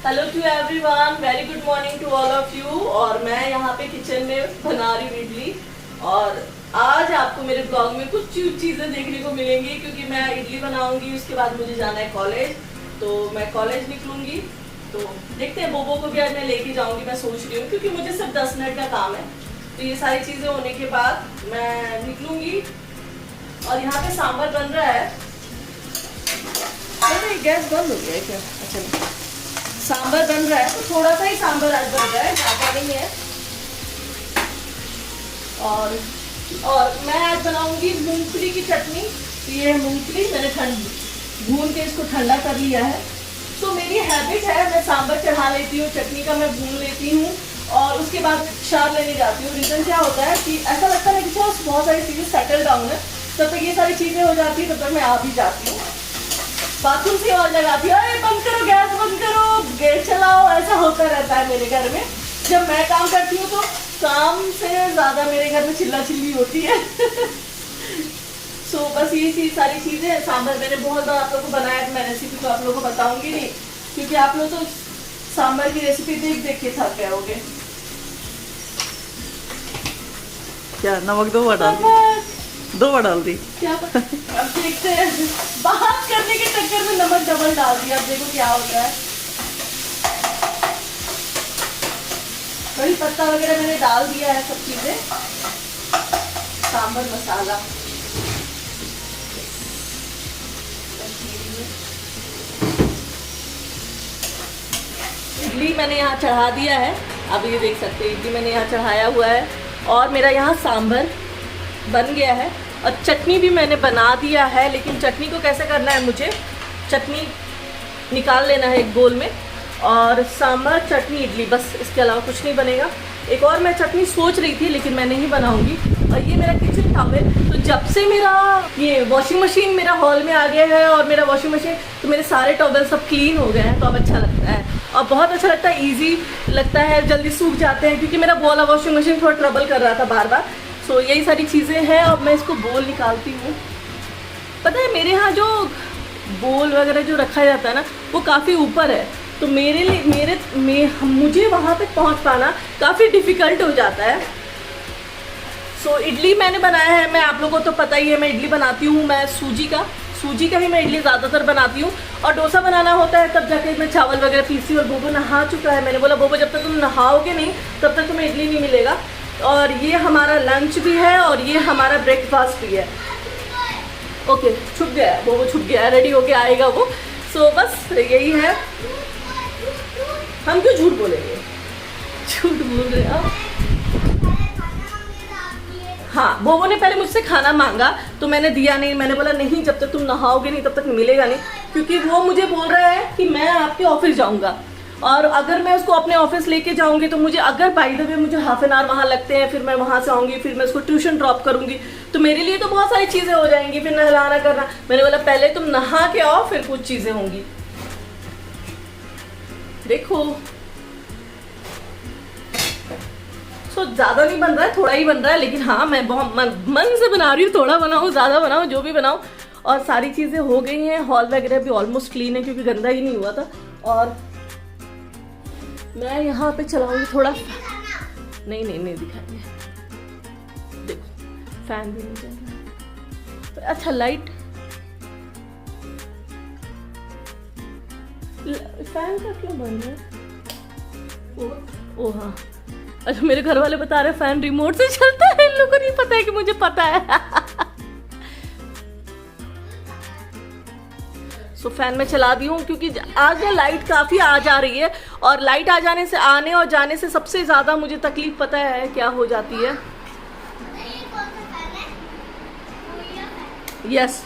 Hello to everyone, very good morning to all of you. और मैं यहाँ पे किचन में बना रही हूँ इडली। और आज आपको मेरे ब्लॉग में कुछ चीज़ें देखने को मिलेंगी क्योंकि मैं इडली बनाऊंगी। उसके बाद मुझे जाना है कॉलेज, तो मैं कॉलेज निकलूंगी। तो देखते हैं, बोबो को भी आज मैं लेके जाऊंगी, मैं सोच रही हूँ, क्योंकि मुझे सिर्फ 10 मिनट का काम है। तो ये सारी चीज़ें होने के बाद मैं निकलूंगी। और यहाँ पे सांभर बन रहा है। अरे गैस बंद हो गया है क्या? अच्छा नहीं, सांभर बन रहा है, तो थोड़ा सा ही सांभर आज बन रहा है, ज़्यादा नहीं है। और मैं आज बनाऊंगी मूंगफली की चटनी। तो ये मूंगफली मैंने भून के इसको ठंडा कर लिया है। तो मेरी हैबिट है, मैं सांभर चढ़ा लेती हूँ, चटनी का मैं भून लेती हूँ और उसके बाद क्षार लेने जाती हूँ। रीज़न क्या होता है कि ऐसा लगता है कि बहुत सारी चीज़ें सेटल डाउन है, तब तक ये सारी चीज़ें हो जाती है, तब तक मैं आ भी जाती हूँ। बाथरूम से आवाज लगाती है, अरे बंद करो, गैस बंद करो, गैस चलाओ। ऐसा होता रहता है मेरे घर में। जब मैं काम करती हूँ तो काम से ज़्यादा मेरे घर में चिल्ला चिल्ली होती है। सो बस ये सारी चीज़ें। सांभर मैंने बहुत बार आप लोगों को बनाया, मैं रेसिपी तो आप लोगों को बताऊंगी नहीं, क्योंकि आप लोग तो सांभर की रेसिपी देख देख के थक गए होगे। क्या नमक 2 बार डाल दी? 2 बार डाल दी क्या? अब देखते हैं, बात करने के चक्कर में नमक डबल डाल दिया। अब देखो क्या होता है। कड़ी पत्ता वगैरह मैंने डाल दिया है, सब चीजें। सांभर मसाला, इडली मैंने यहाँ चढ़ा दिया है। आप ये देख सकते हैं, इडली मैंने यहाँ चढ़ाया हुआ है और मेरा यहाँ सांभर बन गया है। और चटनी भी मैंने बना दिया है, लेकिन चटनी को कैसे करना है, मुझे चटनी निकाल लेना है एक बोल में। और सांभर चटनी इडली, बस इसके अलावा कुछ नहीं बनेगा। एक और मैं चटनी सोच रही थी, लेकिन मैं नहीं बनाऊंगी। और ये मेरा किचन टॉवेल, तो जब से मेरा ये वॉशिंग मशीन मेरा हॉल में आ गया है और मेरा वॉशिंग मशीन, तो मेरे सारे टॉवेल सब क्लीन हो गए हैं। तो अब अच्छा लगता है और बहुत अच्छा लगता है, ईजी लगता है, जल्दी सूख जाते हैं। क्योंकि मेरा वाला वॉशिंग मशीन थोड़ा ट्रबल कर रहा था बार बार। सो यही सारी चीज़ें हैं। अब मैं इसको बोल निकालती हूँ। पता है मेरे यहाँ जो बोल वगैरह जो रखा जाता है ना, वो काफ़ी ऊपर है, तो मेरे लिए मुझे वहाँ तक पहुँच पाना काफ़ी डिफ़िकल्ट हो जाता है। सो इडली मैंने बनाया है। मैं आप लोगों को तो पता ही है, मैं इडली बनाती हूँ, मैं सूजी का ही मैं इडली ज़्यादातर बनाती हूँ। और डोसा बनाना होता है तब जाके मैं चावल वगैरह पीसती हूँ। और बोबो नहा चुका है। मैंने बोला बोबो जब तक तुम नहाओगे नहीं तब तक तुम्हें इडली नहीं मिलेगा। और ये हमारा लंच भी है और ये हमारा ब्रेकफास्ट भी है। ओके, छुप गया है बोबो, छुप गया है, रेडी होके आएगा वो। सो बस यही है। हम क्यों झूठ बोलेंगे, झूठ बोल रहे हैं। हाँ, बोबो ने पहले मुझसे खाना मांगा तो मैंने दिया नहीं। मैंने बोला नहीं, जब तक तुम नहाओगे नहीं तब तक मिलेगा नहीं। क्योंकि वो मुझे बोल रहा है कि मैं आपके ऑफिस जाऊंगा, और अगर मैं उसको अपने ऑफिस लेके जाऊंगी तो मुझे, अगर बाय द वे मुझे हाफ एन आवर वहाँ लगते हैं, फिर मैं वहाँ से आऊँगी, फिर मैं उसको ट्यूशन ड्रॉप करूँगी, तो मेरे लिए तो बहुत सारी चीज़ें हो जाएंगी। फिर नहलाना करना, मैंने बोला पहले तुम नहा के आओ, फिर कुछ चीज़ें होंगी। देखो, तो ज़्यादा नहीं बन रहा है, थोड़ा ही बन रहा है, लेकिन हाँ मैं बहुत मन से बना रही हूँ। थोड़ा बनाऊँ, ज़्यादा बनाऊँ, जो भी बनाऊँ। और सारी चीज़ें हो गई हैं। हॉल वगैरह भी ऑलमोस्ट क्लीन है, क्योंकि गंदा ही नहीं हुआ था। और मैं यहाँ पे चलाऊंगी थोड़ा। नहीं दिखाएंगे। देखो फैन भी नहीं चल रहा। तो अच्छा, लाइट फैन का क्यों बंद है? ओ हाँ, अच्छा मेरे घर वाले बता रहे फैन रिमोट से चलता है। इन लोगों को नहीं पता है कि मुझे पता है। सो फैन में चला दी हूँ, क्योंकि आज ना लाइट काफ़ी आ जा रही है। और लाइट आ जाने से, आने और जाने से सबसे ज़्यादा मुझे तकलीफ पता है क्या हो जाती है। यस,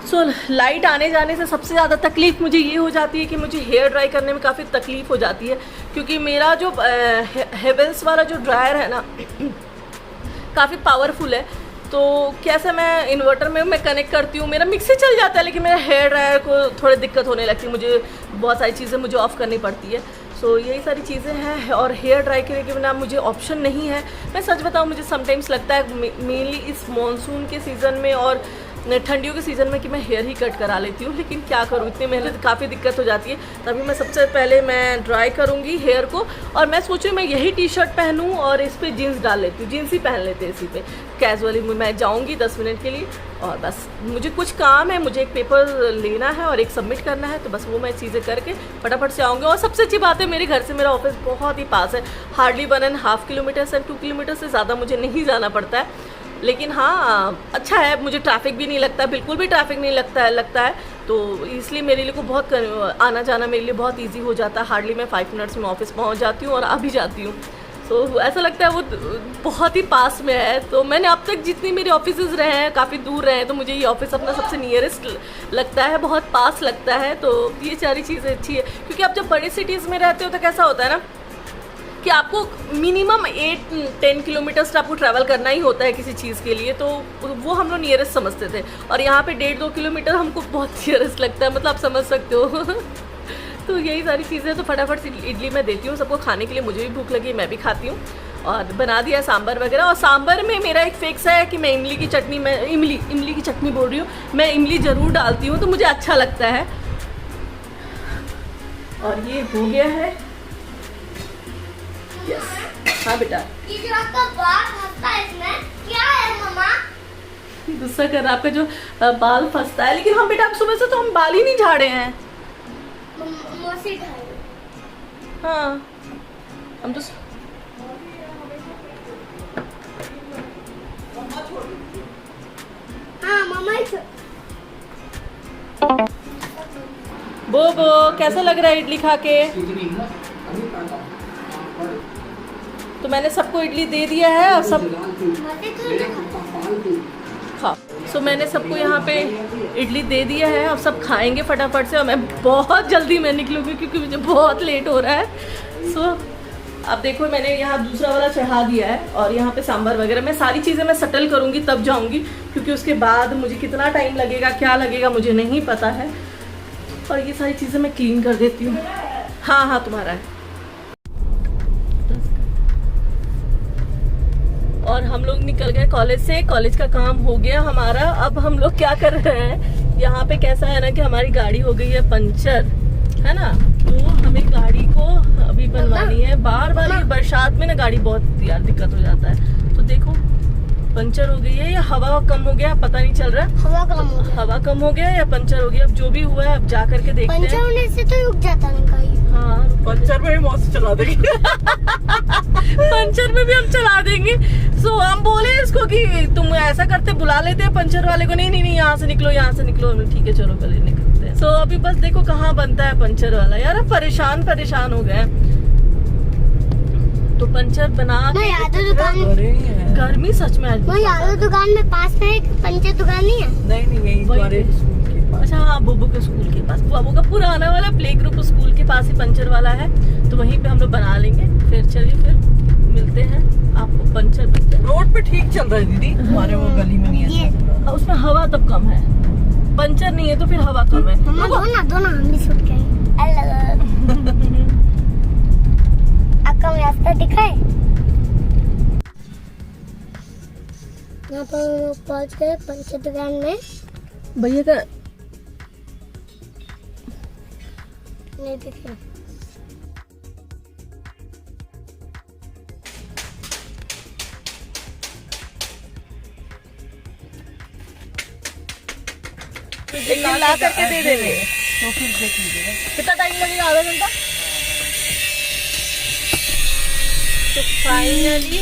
सो लाइट आने जाने से सबसे ज़्यादा तकलीफ मुझे ये हो जाती है कि मुझे हेयर ड्राई करने में काफ़ी तकलीफ हो जाती है। क्योंकि मेरा जो हेवेल्स वाला जो ड्रायर है ना, काफ़ी पावरफुल है। तो कैसे मैं इन्वर्टर में मैं कनेक्ट करती हूँ, मेरा मिक्सी चल जाता है, लेकिन मेरा हेयर ड्रायर को थोड़ी दिक्कत होने लगती है। मुझे बहुत सारी चीज़ें मुझे ऑफ़ करनी पड़ती है। सो यही सारी चीज़ें हैं। और हेयर ड्राई करने के बिना मुझे ऑप्शन नहीं है। मैं सच बताऊँ, मुझे समटाइम्स लगता है मेनली इस मॉनसून के सीज़न में और ठंडियों के सीज़न में कि मैं हेयर ही कट करा लेती हूँ, लेकिन क्या करूँ, इतनी मेहनत काफ़ी दिक्कत हो जाती है। तभी मैं सबसे पहले मैं ड्राई करूँगी हेयर को, और मैं सोचूँ मैं यही टी शर्ट पहनूँ और इस पर जीन्स डाल लेती हूँ, जीन्स ही पहन लेते हैं इसी पे कैजुअली। मैं जाऊँगी 10 मिनट के लिए और बस मुझे कुछ काम है, मुझे एक पेपर लेना है और एक सबमिट करना है, तो बस वो मैं चीज़ें करके फटाफट से आऊँगी। और सबसे अच्छी बात है मेरे घर से मेरा ऑफिस बहुत ही पास है, हार्डली 1.5 किलोमीटर से 2 किलोमीटर से ज़्यादा मुझे नहीं जाना पड़ता है। लेकिन हाँ अच्छा है, मुझे ट्रैफिक भी नहीं लगता, बिल्कुल भी ट्रैफिक नहीं लगता है, तो इसलिए मेरे लिए को बहुत आना जाना मेरे लिए बहुत इजी हो जाता है। हार्डली मैं 5 मिनट्स में ऑफिस पहुंच जाती हूँ और आ भी जाती हूँ। तो ऐसा लगता है वो बहुत ही पास में है। तो मैंने अब तक जितनी मेरे ऑफिसेज रहे हैं काफ़ी दूर रहे हैं, तो मुझे ये ऑफिस अपना सबसे नियरेस्ट लगता है, बहुत पास लगता है। तो ये सारी चीज़ें अच्छी है, क्योंकि आप जब बड़ी सिटीज़ में रहते हो तो कैसा होता है ना कि आपको मिनिमम 8-10 किलोमीटर्स आपको ट्रैवल करना ही होता है किसी चीज़ के लिए, तो वो हम लोग नियरेस्ट समझते थे। और यहाँ पे 1.5-2 किलोमीटर हमको बहुत नियरेस्ट लगता है, मतलब आप समझ सकते हो। तो यही सारी चीज़ें। तो फटाफट से इडली मैं देती हूँ सबको खाने के लिए, मुझे भी भूख लगी, मैं भी खाती हूँ। और बना दिया सांभर वगैरह। और सांभर में मेरा एक फिक्स है कि मैं इमली की चटनी, मैं इमली की चटनी बोल रही हूँ, मैं इमली ज़रूर डालती हूँ, तो मुझे अच्छा लगता है। और ये हो गया है। यस हाँ बेटा, ये जो आपका बाल फंसता है इसमें क्या है मम्मा? गुस्सा कर रहा, आपका जो बाल फंसता है। लेकिन हम बेटा अब सुबह से तो हम बाल ही नहीं झाड़े हैं। मौसी ढाई। हाँ हम तो हाँ मम्मा ही बोबो कैसा लग रहा है इडली खा के? तो मैंने सबको इडली दे दिया है और सब खा। सो मैंने सबको यहाँ पे इडली दे दिया है, अब सब खाएंगे फटाफट से। और मैं बहुत जल्दी मैं निकलूँगी क्योंकि मुझे बहुत लेट हो रहा है। सो अब देखो मैंने यहाँ दूसरा वाला चढ़ा दिया है और यहाँ पे सांभर वगैरह मैं सारी चीज़ें मैं सेटल करूँगी तब जाऊँगी, क्योंकि उसके बाद मुझे कितना टाइम लगेगा क्या लगेगा मुझे नहीं पता है। और ये सारी चीज़ें मैं क्लीन कर देती हूँ। हाँ हाँ तुम्हारा है। और हम लोग निकल गए कॉलेज से, कॉलेज का काम हो गया हमारा। अब हम लोग क्या कर रहे हैं, यहाँ पे कैसा है ना कि हमारी गाड़ी हो गई है पंचर, है ना, तो हमें गाड़ी को अभी बनवानी है। बार बार ये बरसात में ना गाड़ी बहुत यार दिक्कत हो जाता है। तो देखो पंचर हो गई है या हवा कम हो गया पता नहीं चल रहा। हवा कम हो गया या पंचर हो गया, अब जो भी हुआ है अब जा करके देखते हैं। पंचर होने से तो रुक जाता ना गाड़ी। हाँ पंचर में भी मौत चला देंगे। पंचर में भी हम चला देंगे। सो हम बोले इसको कि तुम ऐसा करते बुला लेते हैं पंचर वाले को। नहीं नहीं नहीं यहाँ से निकलो यहाँ से निकलो। ठीक है चलो पहले निकलते हैं। सो अभी बस देखो कहाँ बनता है पंचर वाला। यार अब परेशान हो गए। तो पंचर बना दुकान गर्मी सच में आज यादव दुकान में पास में एक पंचर दुकान नहीं है? नहीं यही तुम्हारे स्कूल के पास। अच्छा हाँ बुब्बू के स्कूल के पास, बुब्बू का पुराना वाला प्ले ग्रुप स्कूल के पास ही पंचर वाला है, तो वहीं पे हम लोग बना लेंगे। फिर चलिए फिर मिलते हैं आपको पंचर। रोड पे ठीक चल रहा है दीदी, हमारे वो गली में नहीं है। उसमें हवा तब कम है, पंचर नहीं है तो फिर हवा कम है। दोनों हम भी छूट गए। आपका रास्ता दिखाए? यहाँ पर पहुँच गए पंचर दुकान में। भैया का नहीं दिखे। ला करके दे देंगे तो फिर देख लीजिएगा कितना टाइम लगेगा, आधा घंटा। तो फाइनली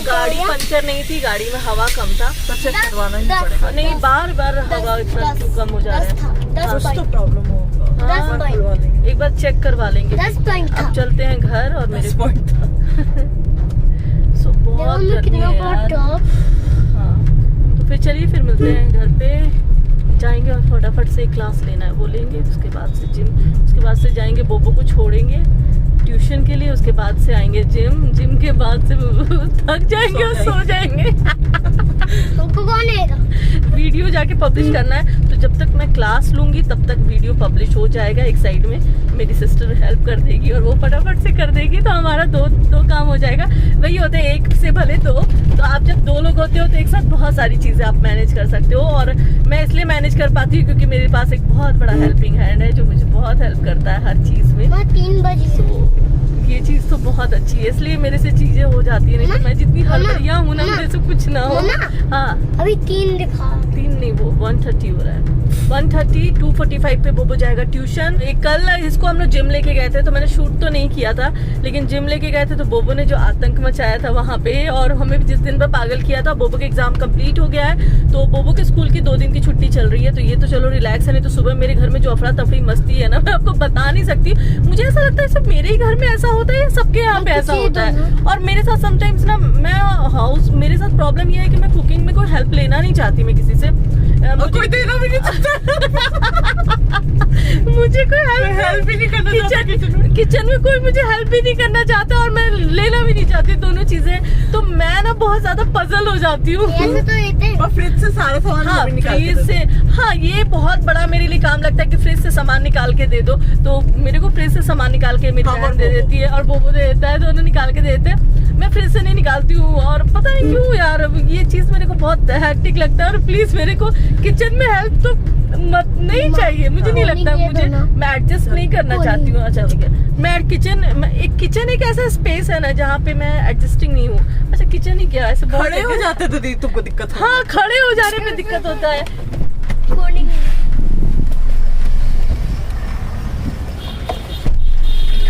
गाड़ी पंचर नहीं थी, गाड़ी में हवा कम था। तो चेक करवाना ही पड़ेगा। नहीं बार बार हवा इतना क्यों कम हो जा रहा है। कुछ तो प्रॉब्लम होगा। हाँ, करवा लेंगे। एक बार चेक करवा लेंगे। 10 पॉइंट था। अब चलते हैं घर और मेरे 10 पॉइंट था। सो बहुत गर्मी है यार। हाँ तो फिर चलिए फिर मिलते हैं घर पे। जाएंगे और फटाफट से क्लास लेना है वो लेंगे, उसके बाद से जिम, उसके बाद से जाएंगे बोबो को छोड़ेंगे ट्यूशन के लिए, उसके बाद से आएंगे जिम के बाद से थक जाएंगे और सो जाएंगे। तुमको कौन लेगा? वीडियो जाके पब्लिश करना है। तो जब तक मैं क्लास लूंगी तब तक वीडियो पब्लिश हो जाएगा। एक साइड में मेरी सिस्टर हेल्प कर देगी और वो फटाफट से कर देगी, तो हमारा दो काम हो जाएगा। वही होते हैं एक से भले दो। तो आप जब 2 लोग होते हो तो एक साथ बहुत सारी चीजें आप मैनेज कर सकते हो। और मैं इसलिए मैनेज कर पाती हूँ क्योंकि मेरे पास एक बहुत बड़ा हेल्पिंग हैंड है जो मुझे बहुत हेल्प करता है हर चीज में। 3 बजे ये चीज तो बहुत अच्छी है, इसलिए मेरे से चीजें हो जाती है। नहीं तो मैं जितनी हड़बड़िया हूँ ना, मेरे से कुछ ना हो। हाँ अभी 3 दिखा, 3 नहीं, वो 1:30 हो रहा है। 1:30, 2:45 पे बोबो जाएगा ट्यूशन। कल इसको हम लोग जिम लेके गए थे, तो मैंने शूट तो नहीं किया था, लेकिन जिम लेके गए थे तो बोबो ने जो आतंक मचाया था वहाँ पे, और हमें जिस दिन पर पागल किया था। बोबो के एग्जाम कंप्लीट हो गया है, तो बोबो के स्कूल की 2 दिन की छुट्टी चल रही है, तो ये तो चलो रिलैक्स है। नहीं तो सुबह मेरे घर में जो अफरा तफरी मस्ती है ना, मैं आपको बता नहीं सकती। मुझे ऐसा लगता है सिर्फ मेरे ही घर में ऐसा होता है, सबके यहाँ पे ऐसा होता है। और मेरे साथ समटाइम्स ना, मेरे साथ प्रॉब्लम ये है कि मैं कुकिंग में कोई हेल्प लेना नहीं चाहती मैं किसी से। कोई देना भी नहीं चाहता। मुझे कोई हेल्प भी नहीं करना चाहता किचन में कोई मुझे हेल्प भी नहीं करना चाहता, और मैं लेना भी नहीं चाहती दोनों चीजें। तो मैं ना बहुत ज्यादा पजल हो जाती हूँ। तो फ्रिज से सारा सामान हाँ, फ्रिज से, हाँ ये बहुत बड़ा मेरे लिए काम लगता है कि फ्रिज से सामान निकाल के दे दो। तो मेरे को फ्रिज से सामान निकाल के मेरी बहन दे देती है और बोबो दे देता है, दोनों निकाल के देते हैं। मैं फ्रिज से नहीं निकालती हूँ, और पता नहीं क्यों यार, ये चीज मेरे को बहुत हेक्टिक लगता है। और प्लीज मेरे को किचन में हेल्प तो मत नहीं चाहिए, मुझे नहीं लगता। मुझे मैं एडजस्ट नहीं करना चाहती हूँ। अच्छा ठीक है, मैं किचन एक ऐसा स्पेस है ना जहाँ पे मैं एडजस्टिंग नहीं हूँ। अच्छा किचन ही क्या, ऐसे खड़े हो जाते तो दी तुमको दिक्कत हो। हाँ, खड़े हो जाने पे दिक्कत होता है।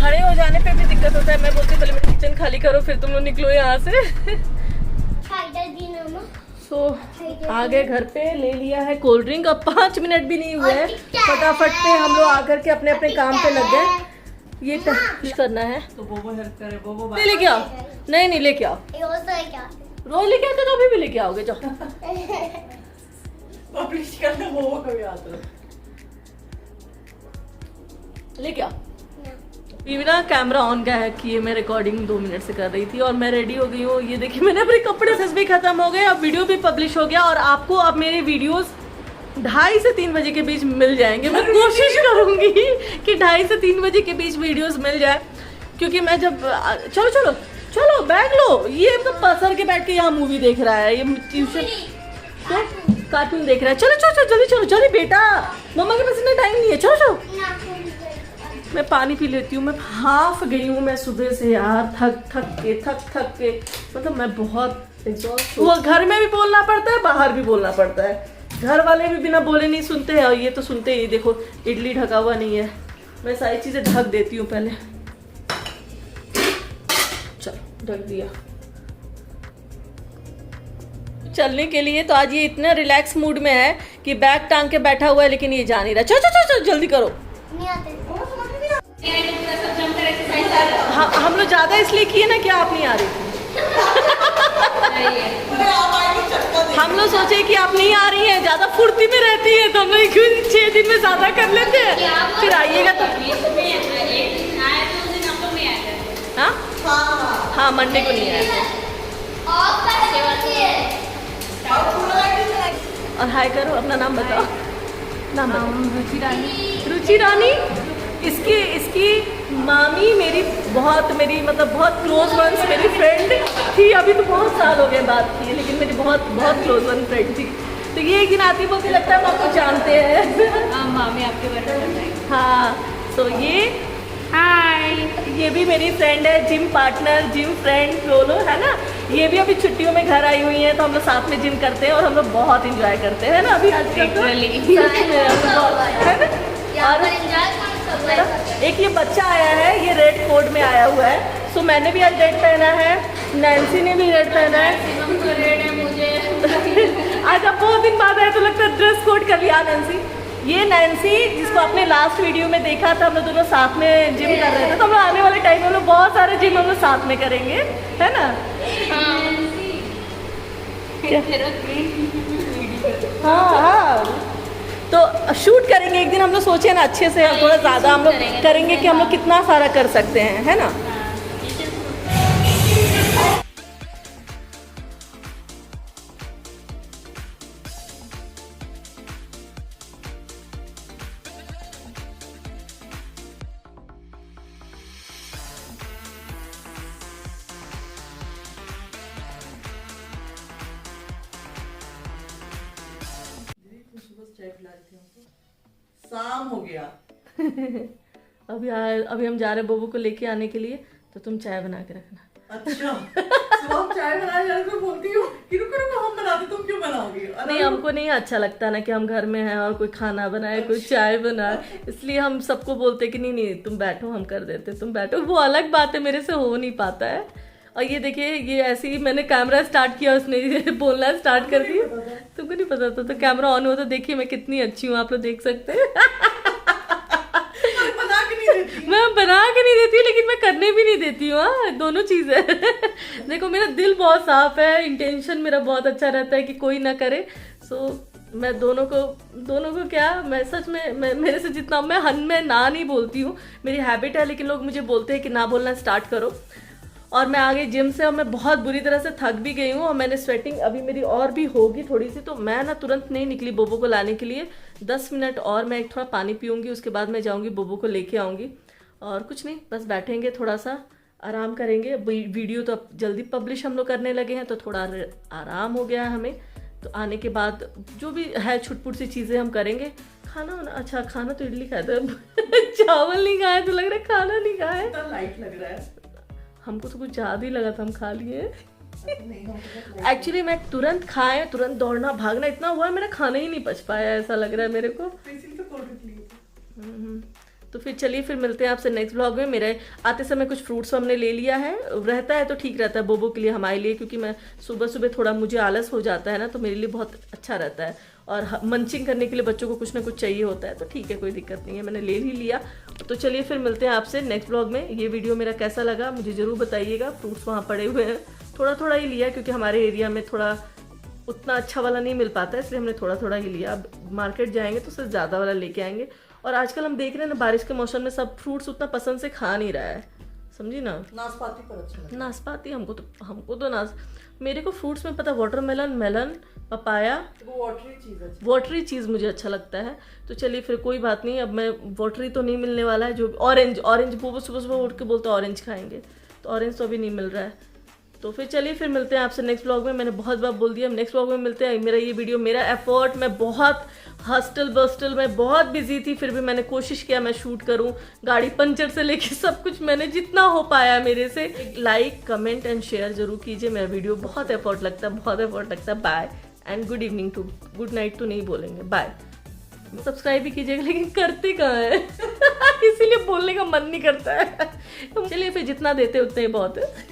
खड़े हो जाने पे भी दिक्कत होता है। मैं बोलती पहले मेरी किचन खाली करो, फिर तुम लोग निकलो यहाँ से। आ गए घर पे, ले लिया है कोल्ड ड्रिंक। अब 5 मिनट भी नहीं हुए हैं, फटाफट पे हम लोग आकर के अपने अपने काम पे लग गए। ये कुछ करना है तो बोबो हेल्प करे, बोबो लेके आओ। नहीं लेके आओ, रोज लेके आते तो अभी भी लेके आओगे। जाओ पब्लिश करने बोबो को भी आता है। लेके आओ। ये ना कैमरा ऑन का है कि ये मैं रिकॉर्डिंग 2 मिनट से कर रही थी, और मैं रेडी हो गई हूँ। ये देखिए मैंने अपने कपड़े सच भी खत्म हो गए, अब वीडियो भी पब्लिश हो गया, और आपको अब मेरे वीडियोस 2:30 से 3 बजे के बीच मिल जाएंगे। मैं कोशिश करूंगी कि 2:30 से 3 बजे के बीच वीडियोस मिल जाए, क्योंकि मैं जब चलो चलो चलो बैग लो। ये तो पसर के बैठ के यहाँ मूवी देख रहा है, ये ट्यूशन कार्टून देख रहा है। चलो चलो चलो जल्दी चलो जल्दी बेटा, मम्मा के पास इतना टाइम नहीं है। चलो चलो मैं पानी पी लेती हूँ। मैं हाफ गई हूँ मैं सुबह से यार, थक के मतलब मैं बहुत एग्जॉस्ट हूँ। वो घर में भी बोलना पड़ता है, बाहर भी बोलना पड़ता है। घर वाले भी बिना बोले नहीं सुनते हैं, और ये तो सुनते ही। देखो इडली ढका हुआ नहीं है, मैं सारी चीजें ढक देती हूँ पहले। चलो ढक दिया चलने के लिए। तो आज ये इतना रिलैक्स मूड में है कि बैग टांग के बैठा हुआ है, लेकिन ये जा नहीं रहा। चलो चलो चलो जल्दी करो। हाँ, हम लोग ज्यादा इसलिए किए ना कि आप नहीं आ रही थी। हम लोग सोचे कि आप नहीं आ रही हैं, ज्यादा फुर्ती में रहती है, तो हम लोग 6 दिन में ज्यादा कर लेते हैं, फिर आइएगा तो। हाँ मंडे को नहीं आए। और हाय करो, अपना नाम बताओ। नाम रुचि रानी। इसकी मामी मेरी बहुत क्लोज वंस मेरी फ्रेंड थी। अभी तो बहुत साल हो गए बात किए, लेकिन मेरी बहुत क्लोज वन फ्रेंड थी। तो ये एक दिन आती बोलते लगता है हम आपको जानते हैं। हाँ मामी आपके बारे में बताएंगे। हाँ तो ये हाय, ये भी मेरी फ्रेंड है, जिम पार्टनर, जिम फ्रेंड बोलो, है ना। ये भी अभी छुट्टियों में घर आई हुई हैं, तो हम लोग साथ में जिम करते हैं और हम लोग बहुत इंजॉय करते हैं ना। अभी आजकल तो है ना। और एक ये बच्चा आया है, ये रेड कोड में आया हुआ है, सो मैंने भी आज रेड पहना है, नैन्सी ने भी रेड पहना है। रेड है मुझे। आज अब बहुत दिन बाद आया तो लगता है ड्रेस कोड कर लिया नैन्सी। ये नैन्सी जिसको आपने लास्ट वीडियो में देखा था, हम लोग दोनों साथ में जिम कर रहे थे, तो हम लोग आने वाले टाइम में हम लोग बहुत सारे जिम हम लोग साथ में करेंगे, है ना। हाँ तो शूट करेंगे एक दिन, हम लोग सोचे ना अच्छे से, थोड़ा ज़्यादा हम लोग करेंगे कि हम लोग कितना सारा कर सकते हैं, है ना। रही थी हमको। शाम हो गया। अभी हम जा रहे हैं बोबो को लेके आने के लिए, तो तुम चाय बना के रखना। अच्छा, सुबह हम चाय बनाने जा रहे, बोलती हूँ कि रुको रुको हम बनाते, तुम क्यों बनाओगी? नहीं, हमको नहीं अच्छा लगता ना कि हम घर में हैं और कोई खाना बनाए, कोई चाय बनाए, इसलिए हम सबको बोलते कि नहीं नहीं तुम बैठो, हम कर देते, तुम बैठो। वो अलग बात है, मेरे से हो नहीं पाता है। और ये देखिए, ये ऐसे ही मैंने कैमरा स्टार्ट किया, उसने बोलना स्टार्ट कर दिया। तुमको नहीं पता था? तो कैमरा ऑन हुआ तो देखिए मैं कितनी अच्छी हूँ, आप लोग देख सकते हैं। मैं बना के नहीं देती, लेकिन मैं करने भी नहीं देती हूँ। दोनों चीजें। देखो, मेरा दिल बहुत साफ है, इंटेंशन मेरा बहुत अच्छा रहता है कि कोई ना करे। सो मैं दोनों को क्या, मैं सच में मेरे से जितना मैं ना नहीं बोलती हूँ, मेरी हैबिट है, लेकिन लोग मुझे बोलते हैं कि ना बोलना स्टार्ट करो। और मैं आ गई जिम से, और मैं बहुत बुरी तरह से थक भी गई हूँ, और मैंने स्वेटिंग अभी मेरी और भी होगी थोड़ी सी, तो मैं ना तुरंत नहीं निकली बोबो को लाने के लिए। 10 मिनट और मैं थोड़ा पानी पीऊँगी, उसके बाद मैं जाऊँगी बोबो को लेके आऊँगी। और कुछ नहीं, बस बैठेंगे, थोड़ा सा आराम करेंगे। वीडियो तो अब जल्दी पब्लिश हम लोग करने लगे हैं, तो थोड़ा आराम हो गया है हमें। तो आने के बाद जो भी है छुटपुट सी चीज़ें हम करेंगे। खाना अच्छा, खाना तो इडली खाया था। चावल नहीं खाया, तो लग रहा है खाना नहीं खाया। इतना लाइट लग रहा है। हमको तो कुछ ज़्यादा ही लगा था, हम खा लिए। एक्चुअली मैं तुरंत खाए, तुरंत दौड़ना भागना इतना हुआ है, मेरा खाना ही नहीं पच पाया, ऐसा लग रहा है मेरे को। तो फिर चलिए, फिर मिलते हैं आपसे नेक्स्ट ब्लॉग में। मेरे आते समय कुछ फ्रूट्स हमने ले लिया है, रहता है तो ठीक रहता है बोबो के लिए, हमारे लिए, क्योंकि मैं सुबह सुबह थोड़ा मुझे आलस हो जाता है ना, तो मेरे लिए बहुत अच्छा रहता है। और मंचिंग करने के लिए बच्चों को कुछ ना कुछ चाहिए होता है, तो ठीक है, कोई दिक्कत नहीं है, मैंने ले ही लिया। तो चलिए फिर मिलते हैं आपसे नेक्स्ट ब्लॉग में। ये वीडियो मेरा कैसा लगा मुझे ज़रूर बताइएगा। फ्रूट्स वहाँ पड़े हुए हैं, थोड़ा थोड़ा ही लिया, क्योंकि हमारे एरिया में थोड़ा उतना अच्छा वाला नहीं मिल पाता है, इसलिए हमने थोड़ा थोड़ा ही लिया। अब मार्केट जाएंगे तो सिर्फ ज़्यादा वाला लेके आएंगे। और आजकल हम देख रहे हैं ना, बारिश के मौसम में सब फ्रूट्स उतना पसंद से खा नहीं रहा है, समझी ना। नाशपाती पर अच्छा लगता है। नाशपाती हमको तो मेरे को फ्रूट्स में पता, वाटरमेलन, मेलन, पपाया, वो वाटरी चीज है। वाटरी चीज़ मुझे अच्छा लगता है। तो चलिए फिर कोई बात नहीं, अब मैं वाटरी तो नहीं मिलने वाला है। जो ऑरेंज वो सुबह सुबह उठ के बोलते ऑरेंज खाएंगे, तो ऑरेंज तो अभी नहीं मिल रहा है। तो फिर चलिए फिर मिलते हैं आपसे नेक्स्ट ब्लॉग में। मैंने बहुत बार बोल दिया, नेक्स्ट ब्लॉग में मिलते हैं। मेरा ये वीडियो, मेरा एफर्ट, मैं बहुत हस्टल बस्टल में बहुत बिजी थी, फिर भी मैंने कोशिश किया मैं शूट करूं, गाड़ी पंचर से लेके सब कुछ मैंने जितना हो पाया मेरे से। लाइक, कमेंट एंड शेयर जरूर कीजिए मेरा वीडियो, बहुत एफर्ट लगता है, बहुत एफर्ट लगता है। Bye and good evening to, good night तो नहीं बोलेंगे, बाय। सब्सक्राइब भी कीजिएगा, लेकिन करते कहाँ है। इसीलिए बोलने का मन नहीं करता है। चलिए फिर जितना देते उतना ही बहुत है।